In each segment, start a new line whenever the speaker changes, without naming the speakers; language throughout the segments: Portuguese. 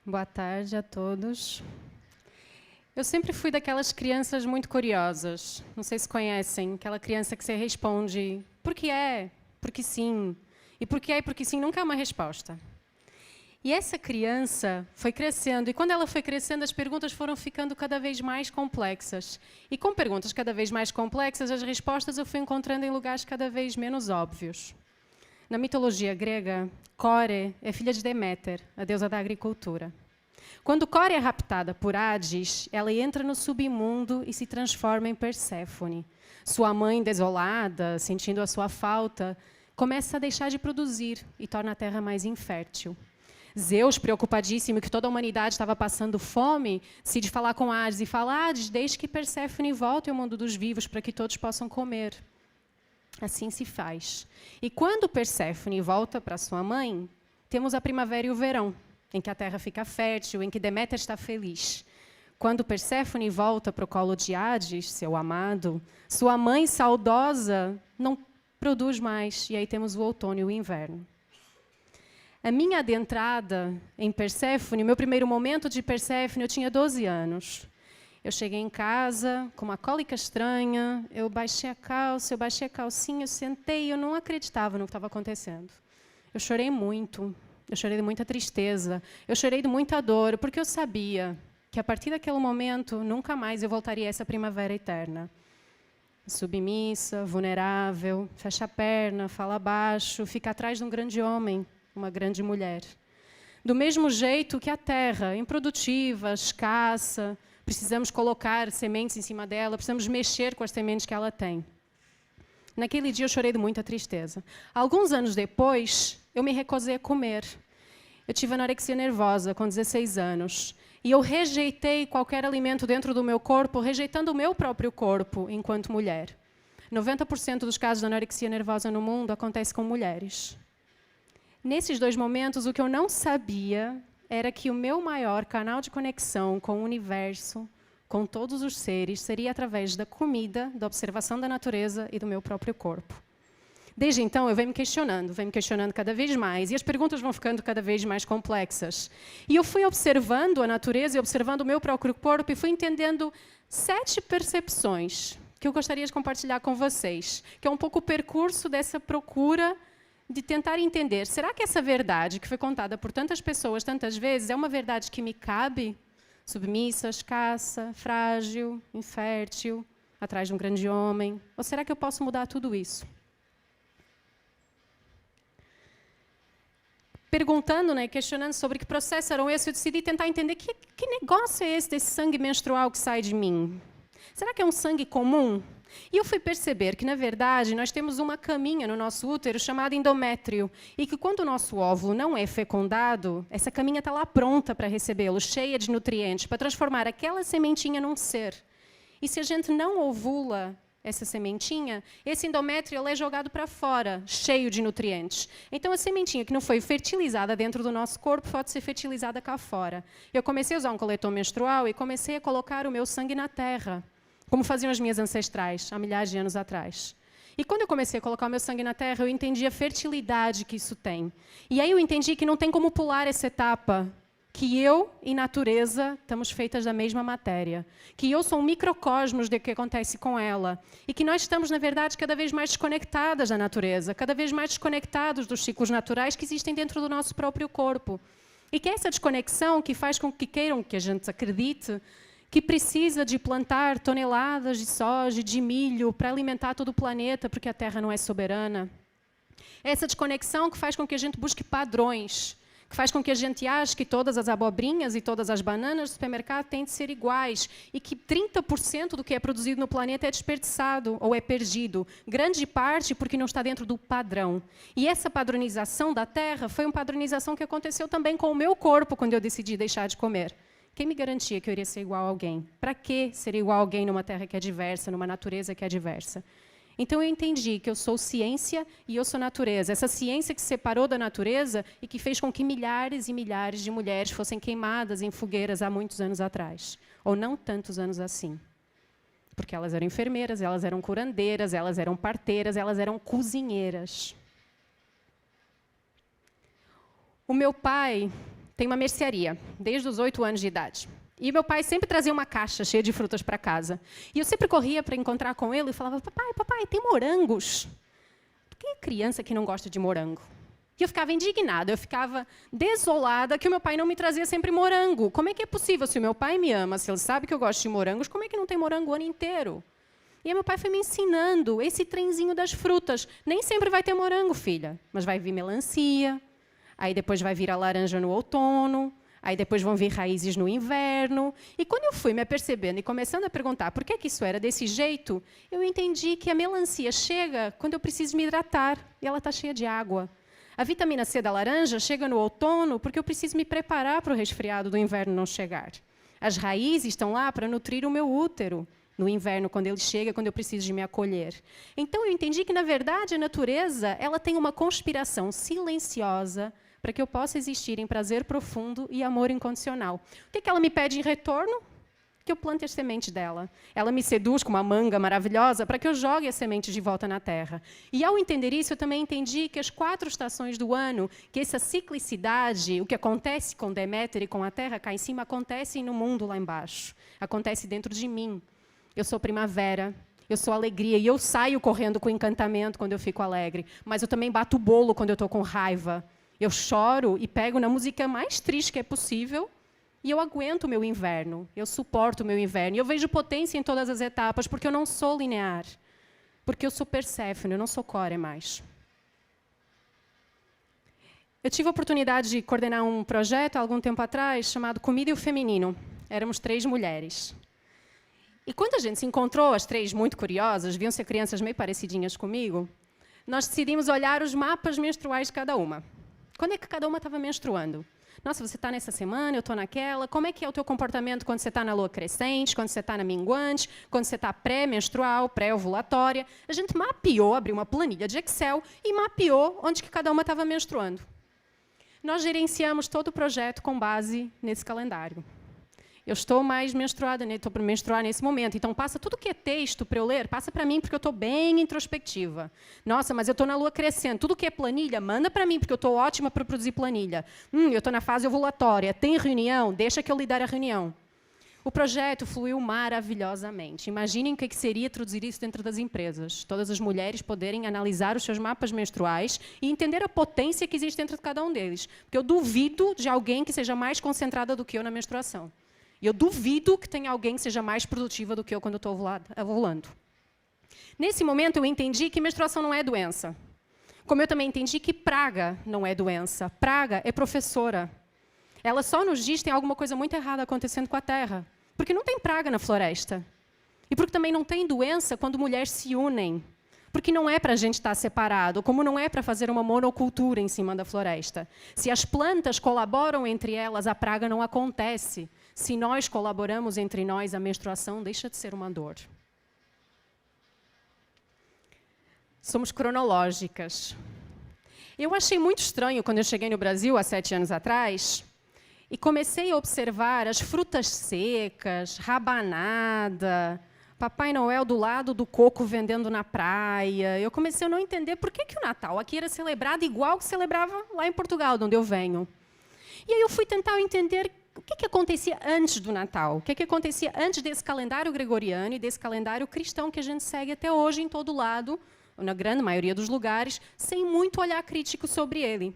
Boa tarde a todos. Eu sempre fui daquelas crianças muito curiosas. Não sei se conhecem, aquela criança que você responde por que é, porque sim. E por que é e porque sim nunca é uma resposta. E essa criança foi crescendo, e quando ela foi crescendo, as perguntas foram ficando cada vez mais complexas. E com perguntas cada vez mais complexas, as respostas eu fui encontrando em lugares cada vez menos óbvios. Na mitologia grega, Core é filha de Deméter, a deusa da agricultura. Quando Core é raptada por Hades, ela entra no submundo e se transforma em Perséfone. Sua mãe, desolada, sentindo a sua falta, começa a deixar de produzir e torna a terra mais infértil. Zeus, preocupadíssimo que toda a humanidade estava passando fome, decide falar com Hades e fala: Hades, deixe que Perséfone volte ao mundo dos vivos para que todos possam comer. Assim se faz. E quando Perséfone volta para sua mãe, temos a primavera e o verão, em que a terra fica fértil, em que Deméter está feliz. Quando Perséfone volta para o colo de Hades, seu amado, sua mãe saudosa não produz mais, e aí temos o outono e o inverno. A minha adentrada em Perséfone, meu primeiro momento de Perséfone, eu tinha 12 anos. Eu cheguei em casa com uma cólica estranha, eu baixei a calça, eu baixei a calcinha, eu sentei e eu não acreditava no que estava acontecendo. Eu chorei muito, eu chorei de muita tristeza, eu chorei de muita dor, porque eu sabia que a partir daquele momento, nunca mais eu voltaria a essa primavera eterna. Submissa, vulnerável, fecha a perna, fala baixo, fica atrás de um grande homem, uma grande mulher. Do mesmo jeito que a terra, improdutiva, escassa, precisamos colocar sementes em cima dela, precisamos mexer com as sementes que ela tem. Naquele dia eu chorei de muita tristeza. Alguns anos depois, eu me recusei a comer. Eu tive anorexia nervosa com 16 anos. E eu rejeitei qualquer alimento dentro do meu corpo, rejeitando o meu próprio corpo enquanto mulher. 90% dos casos de anorexia nervosa no mundo acontece com mulheres. Nesses dois momentos, o que eu não sabia era que o meu maior canal de conexão com o universo, com todos os seres, seria através da comida, da observação da natureza e do meu próprio corpo. Desde então, eu venho me questionando cada vez mais, e as perguntas vão ficando cada vez mais complexas. E eu fui observando a natureza e observando o meu próprio corpo e fui entendendo 7 percepções que eu gostaria de compartilhar com vocês, que é um pouco o percurso dessa procura de tentar entender, será que essa verdade que foi contada por tantas pessoas, tantas vezes, é uma verdade que me cabe? Submissa, escassa, frágil, infértil, atrás de um grande homem? Ou será que eu posso mudar tudo isso? Perguntando, questionando sobre que processo era esse, eu decidi tentar entender que negócio é esse desse sangue menstrual que sai de mim? Será que é um sangue comum? E eu fui perceber que, na verdade, nós temos uma caminha no nosso útero chamada endométrio, e que quando o nosso óvulo não é fecundado, essa caminha está lá pronta para recebê-lo, cheia de nutrientes, para transformar aquela sementinha num ser. E se a gente não ovula essa sementinha, esse endométrio é jogado para fora, cheio de nutrientes. Então, a sementinha que não foi fertilizada dentro do nosso corpo pode ser fertilizada cá fora. Eu comecei a usar um coletor menstrual e comecei a colocar o meu sangue na terra, como faziam as minhas ancestrais, há milhares de anos atrás. E quando eu comecei a colocar o meu sangue na terra, eu entendi a fertilidade que isso tem. E aí eu entendi que não tem como pular essa etapa, que eu e natureza estamos feitas da mesma matéria, que eu sou um microcosmos do que acontece com ela, e que nós estamos, na verdade, cada vez mais desconectadas da natureza, cada vez mais desconectados dos ciclos naturais que existem dentro do nosso próprio corpo. E que é essa desconexão que faz com que queiram que a gente acredite que precisa de plantar toneladas de soja e de milho para alimentar todo o planeta, porque a Terra não é soberana. Essa desconexão que faz com que a gente busque padrões, que faz com que a gente ache que todas as abobrinhas e todas as bananas do supermercado têm de ser iguais, e que 30% do que é produzido no planeta é desperdiçado ou é perdido, grande parte porque não está dentro do padrão. E essa padronização da Terra foi uma padronização que aconteceu também com o meu corpo quando eu decidi deixar de comer. Quem me garantia que eu iria ser igual a alguém? Para que ser igual a alguém numa terra que é diversa, numa natureza que é diversa? Então, eu entendi que eu sou ciência e eu sou natureza. Essa ciência que se separou da natureza e que fez com que milhares e milhares de mulheres fossem queimadas em fogueiras há muitos anos atrás. Ou não tantos anos assim. Porque elas eram enfermeiras, elas eram curandeiras, elas eram parteiras, elas eram cozinheiras. O meu pai tenho uma mercearia, desde os 8 anos de idade. E meu pai sempre trazia uma caixa cheia de frutas para casa. E eu sempre corria para encontrar com ele e falava, papai, tem morangos. Quem é criança que não gosta de morango? E eu ficava indignada, eu ficava desolada que o meu pai não me trazia sempre morango. Como é que é possível? Se o meu pai me ama, se ele sabe que eu gosto de morangos, como é que não tem morango o ano inteiro? E aí meu pai foi me ensinando esse trenzinho das frutas. Nem sempre vai ter morango, filha, mas vai vir melancia, aí depois vai vir a laranja no outono, aí depois vão vir raízes no inverno. E quando eu fui me apercebendo e começando a perguntar por que isso era desse jeito, eu entendi que a melancia chega quando eu preciso me hidratar, e ela está cheia de água. A vitamina C da laranja chega no outono porque eu preciso me preparar para o resfriado do inverno não chegar. As raízes estão lá para nutrir o meu útero no inverno, quando ele chega, quando eu preciso de me acolher. Então, eu entendi que, na verdade, a natureza ela tem uma conspiração silenciosa para que eu possa existir em prazer profundo e amor incondicional. O que ela me pede em retorno? Que eu plante as sementes dela. Ela me seduz com uma manga maravilhosa para que eu jogue as sementes de volta na terra. E, ao entender isso, eu também entendi que as 4 estações do ano, que essa ciclicidade, o que acontece com Deméter e com a terra cá em cima, acontece no mundo lá embaixo. Acontece dentro de mim. Eu sou primavera, eu sou alegria, e eu saio correndo com encantamento quando eu fico alegre. Mas eu também bato o bolo quando eu estou com raiva. Eu choro e pego na música mais triste que é possível, e eu aguento o meu inverno, eu suporto o meu inverno. E eu vejo potência em todas as etapas, porque eu não sou linear. Porque eu sou Perséfone, eu não sou Core mais. Eu tive a oportunidade de coordenar um projeto, há algum tempo atrás, chamado Comida e o Feminino. Éramos 3 mulheres. E quando a gente se encontrou, as 3 muito curiosas, deviam ser crianças meio parecidinhas comigo, nós decidimos olhar os mapas menstruais de cada uma. Quando é que cada uma estava menstruando? Nossa, você está nessa semana, eu estou naquela. Como é que é o teu comportamento quando você está na lua crescente, quando você está na minguante, quando você está pré-menstrual, pré-ovulatória? A gente mapeou, abriu uma planilha de Excel e mapeou onde que cada uma estava menstruando. Nós gerenciamos todo o projeto com base nesse calendário. Eu estou mais menstruada, estou para menstruar nesse momento. Então, passa tudo que é texto para eu ler, passa para mim, porque eu estou bem introspectiva. Nossa, mas eu estou na lua crescendo. Tudo que é planilha, manda para mim, porque eu estou ótima para produzir planilha. Eu estou na fase ovulatória. Tem reunião? Deixa que eu lidar a reunião. O projeto fluiu maravilhosamente. Imaginem o que seria traduzir isso dentro das empresas. Todas as mulheres poderem analisar os seus mapas menstruais e entender a potência que existe dentro de cada um deles. Porque eu duvido de alguém que seja mais concentrada do que eu na menstruação. E eu duvido que tenha alguém que seja mais produtiva do que eu quando estou ovulando. Nesse momento, eu entendi que menstruação não é doença. Como eu também entendi que praga não é doença. Praga é professora. Ela só nos diz que tem alguma coisa muito errada acontecendo com a Terra. Porque não tem praga na floresta. E porque também não tem doença quando mulheres se unem. Porque não é para a gente estar separado, como não é para fazer uma monocultura em cima da floresta. Se as plantas colaboram entre elas, a praga não acontece. Se nós colaboramos entre nós, a menstruação deixa de ser uma dor. Somos cronológicas. Eu achei muito estranho quando eu cheguei no Brasil, há 7 anos atrás, e comecei a observar as frutas secas, rabanada, Papai Noel do lado do coco vendendo na praia. Eu comecei a não entender por que o Natal aqui era celebrado igual que celebrava lá em Portugal, de onde eu venho. E aí eu fui tentar entender o que acontecia antes do Natal, o que acontecia antes desse calendário gregoriano e desse calendário cristão que a gente segue até hoje em todo lado, na grande maioria dos lugares, sem muito olhar crítico sobre ele.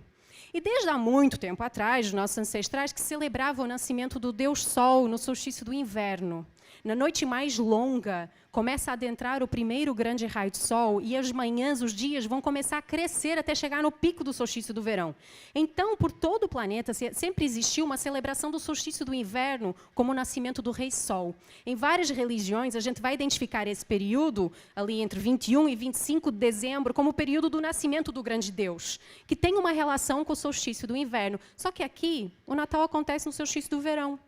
E desde há muito tempo atrás, os nossos ancestrais que celebravam o nascimento do Deus Sol no solstício do inverno. Na noite mais longa, começa a adentrar o primeiro grande raio de sol e as manhãs, os dias vão começar a crescer até chegar no pico do solstício do verão. Então, por todo o planeta, sempre existiu uma celebração do solstício do inverno como o nascimento do Rei Sol. Em várias religiões, a gente vai identificar esse período, ali entre 21 e 25 de dezembro, como o período do nascimento do grande Deus, que tem uma relação com o solstício do inverno. Só que aqui, o Natal acontece no solstício do verão.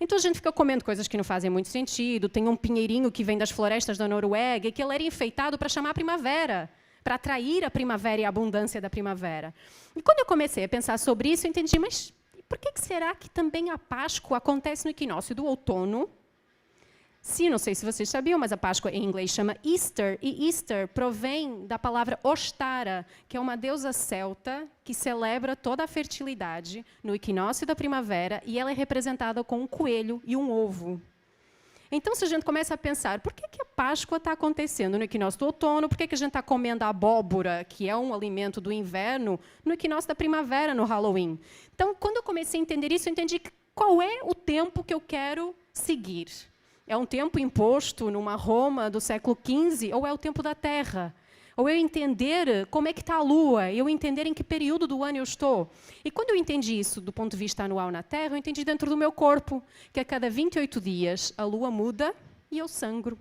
Então, a gente fica comendo coisas que não fazem muito sentido. Tem um pinheirinho que vem das florestas da Noruega e que ele era enfeitado para chamar a primavera, para atrair a primavera e a abundância da primavera. E quando eu comecei a pensar sobre isso, eu entendi, mas por que será que também a Páscoa acontece no equinócio do outono, Não sei se vocês sabiam, mas a Páscoa em inglês chama Easter, e Easter provém da palavra Ostara, que é uma deusa celta que celebra toda a fertilidade no equinócio da primavera, e ela é representada com um coelho e um ovo. Então, se a gente começa a pensar, por que a Páscoa está acontecendo no equinócio do outono? Por que a gente está comendo a abóbora, que é um alimento do inverno, no equinócio da primavera, no Halloween? Então, quando eu comecei a entender isso, eu entendi qual é o tempo que eu quero seguir. É um tempo imposto numa Roma do século XV, ou é o tempo da Terra? Ou eu entender como é que está a Lua, eu entender em que período do ano eu estou. E quando eu entendi isso do ponto de vista anual na Terra, eu entendi dentro do meu corpo, que a cada 28 dias a Lua muda e eu sangro.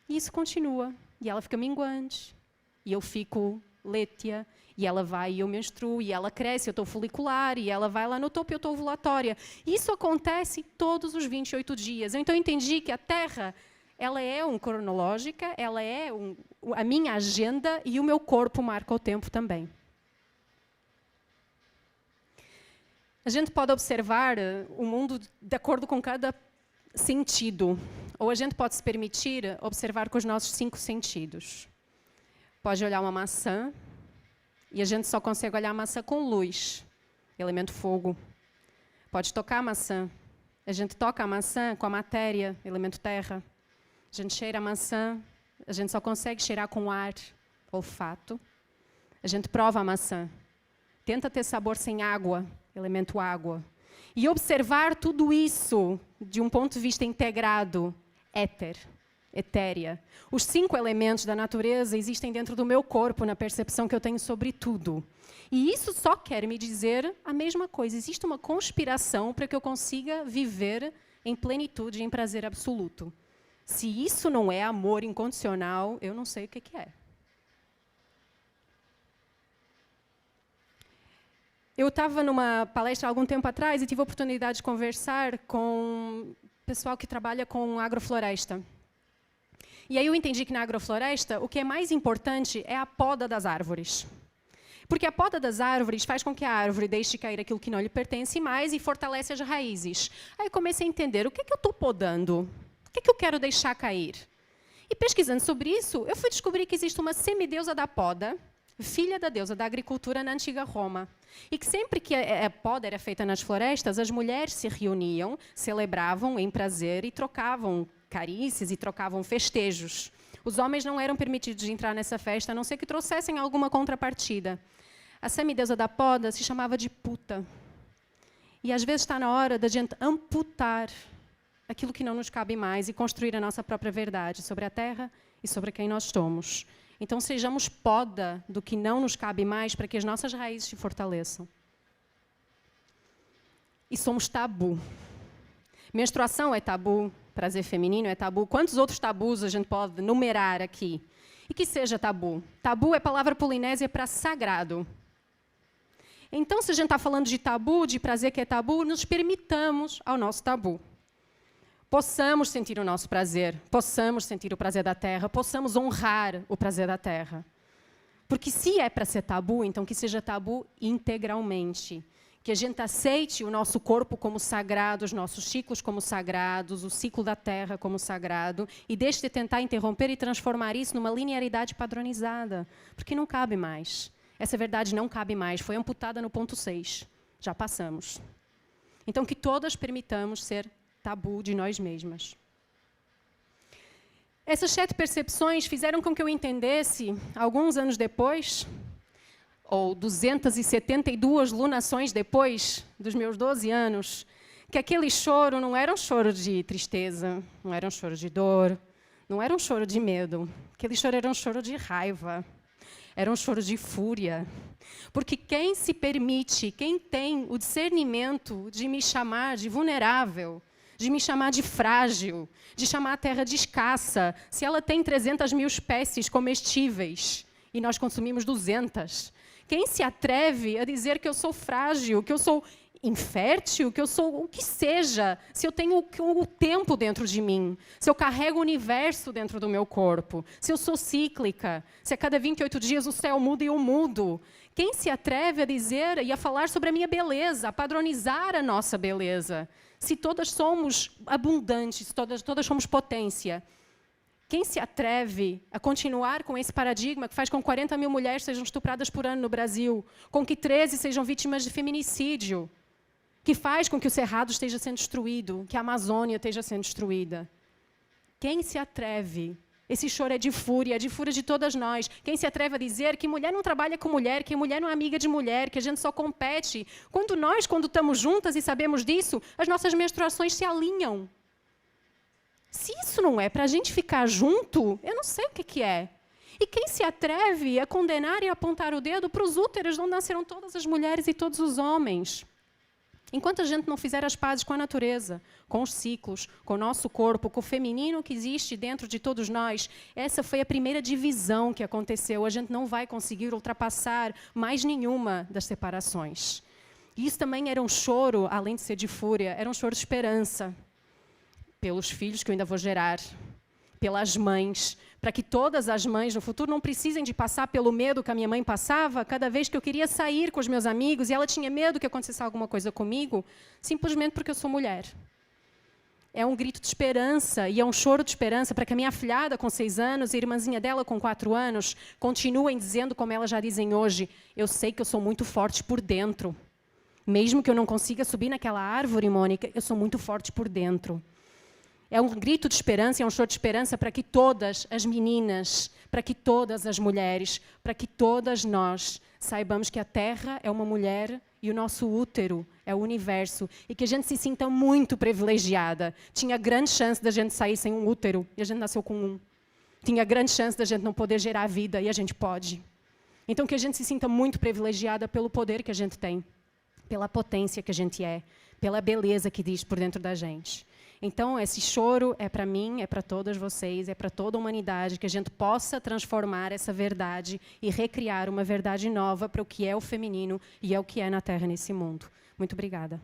E isso continua, e ela fica minguante, e eu fico létea, e ela vai e eu menstruo, e ela cresce, eu estou folicular, e ela vai lá no topo e eu estou ovulatória. Isso acontece todos os 28 dias. Então eu entendi que a Terra, ela é cronológica, ela é a minha agenda, e o meu corpo marca o tempo também. A gente pode observar o mundo de acordo com cada sentido, ou a gente pode se permitir observar com os nossos 5 sentidos. Pode olhar uma maçã, e a gente só consegue olhar a maçã com luz, elemento fogo. Pode tocar a maçã. A gente toca a maçã com a matéria, elemento terra. A gente cheira a maçã, a gente só consegue cheirar com ar, olfato. A gente prova a maçã. Tenta ter sabor sem água, elemento água. E observar tudo isso de um ponto de vista integrado, éter. Etérea. Os 5 elementos da natureza existem dentro do meu corpo, na percepção que eu tenho sobre tudo. E isso só quer me dizer a mesma coisa. Existe uma conspiração para que eu consiga viver em plenitude, em prazer absoluto. Se isso não é amor incondicional, eu não sei o que é. Eu estava numa palestra há algum tempo atrás e tive a oportunidade de conversar com pessoal que trabalha com agrofloresta. E aí eu entendi que na agrofloresta, o que é mais importante é a poda das árvores. Porque a poda das árvores faz com que a árvore deixe cair aquilo que não lhe pertence mais e fortalece as raízes. Aí eu comecei a entender, o que é que eu estou podando? O que é que eu quero deixar cair? E pesquisando sobre isso, eu fui descobrir que existe uma semideusa da poda, filha da deusa da agricultura na antiga Roma. E que sempre que a poda era feita nas florestas, as mulheres se reuniam, celebravam em prazer e trocavam carícias e trocavam festejos. Os homens não eram permitidos de entrar nessa festa, a não ser que trouxessem alguma contrapartida. A semideusa da poda se chamava de puta. E às vezes está na hora da gente amputar aquilo que não nos cabe mais e construir a nossa própria verdade sobre a terra e sobre quem nós somos. Então sejamos poda do que não nos cabe mais para que as nossas raízes se fortaleçam. E somos tabu. Menstruação é tabu, prazer feminino é tabu. Quantos outros tabus a gente pode numerar aqui? E que seja tabu. Tabu é palavra polinésia para sagrado. Então, se a gente está falando de tabu, de prazer que é tabu, nos permitamos ao nosso tabu. Possamos sentir o nosso prazer, possamos sentir o prazer da terra, possamos honrar o prazer da terra. Porque se é para ser tabu, então que seja tabu integralmente. Que a gente aceite o nosso corpo como sagrado, os nossos ciclos como sagrados, o ciclo da Terra como sagrado, e deixe de tentar interromper e transformar isso numa linearidade padronizada, porque não cabe mais. Essa verdade não cabe mais, foi amputada no ponto 6, já passamos. Então, que todas permitamos ser tabu de nós mesmas. Essas 7 percepções fizeram com que eu entendesse, alguns anos depois, ou 272 lunações depois dos meus 12 anos, que aquele choro não era um choro de tristeza, não era um choro de dor, não era um choro de medo. Aquele choro era um choro de raiva, era um choro de fúria. Porque quem se permite, quem tem o discernimento de me chamar de vulnerável, de me chamar de frágil, de chamar a terra de escassa, se ela tem 300 mil espécies comestíveis e nós consumimos 200, quem se atreve a dizer que eu sou frágil, que eu sou infértil, que eu sou o que seja, se eu tenho o tempo dentro de mim, se eu carrego o universo dentro do meu corpo, se eu sou cíclica, se a cada 28 dias o céu muda e eu mudo. Quem se atreve a dizer e a falar sobre a minha beleza, a padronizar a nossa beleza? Se todas somos abundantes, todas somos potência. Quem se atreve a continuar com esse paradigma que faz com que 40 mil mulheres sejam estupradas por ano no Brasil, com que 13 sejam vítimas de feminicídio, que faz com que o Cerrado esteja sendo destruído, que a Amazônia esteja sendo destruída? Quem se atreve? Esse choro é de fúria de todas nós. Quem se atreve a dizer que mulher não trabalha com mulher, que mulher não é amiga de mulher, que a gente só compete? Quando estamos juntas e sabemos disso, as nossas menstruações se alinham. Se isso não é para a gente ficar junto, eu não sei o que é. E quem se atreve a condenar e apontar o dedo para os úteros onde nasceram todas as mulheres e todos os homens? Enquanto a gente não fizer as pazes com a natureza, com os ciclos, com o nosso corpo, com o feminino que existe dentro de todos nós, essa foi a primeira divisão que aconteceu. A gente não vai conseguir ultrapassar mais nenhuma das separações. E isso também era um choro, além de ser de fúria, era um choro de esperança. Pelos filhos que eu ainda vou gerar, pelas mães, para que todas as mães no futuro não precisem de passar pelo medo que a minha mãe passava cada vez que eu queria sair com os meus amigos e ela tinha medo que acontecesse alguma coisa comigo, simplesmente porque eu sou mulher. É um grito de esperança e é um choro de esperança para que a minha afilhada com 6 anos e a irmãzinha dela com 4 anos continuem dizendo, como elas já dizem hoje, eu sei que eu sou muito forte por dentro. Mesmo que eu não consiga subir naquela árvore, Mônica, eu sou muito forte por dentro. É um grito de esperança, é um choro de esperança para que todas as meninas, para que todas as mulheres, para que todas nós saibamos que a Terra é uma mulher e o nosso útero é o universo. E que a gente se sinta muito privilegiada. Tinha grande chance da gente sair sem um útero e a gente nasceu com um. Tinha grande chance da gente não poder gerar vida e a gente pode. Então que a gente se sinta muito privilegiada pelo poder que a gente tem, pela potência que a gente é, pela beleza que diz por dentro da gente. Então, esse choro é para mim, é para todas vocês, é para toda a humanidade, que a gente possa transformar essa verdade e recriar uma verdade nova para o que é o feminino e é o que é na Terra nesse mundo. Muito obrigada.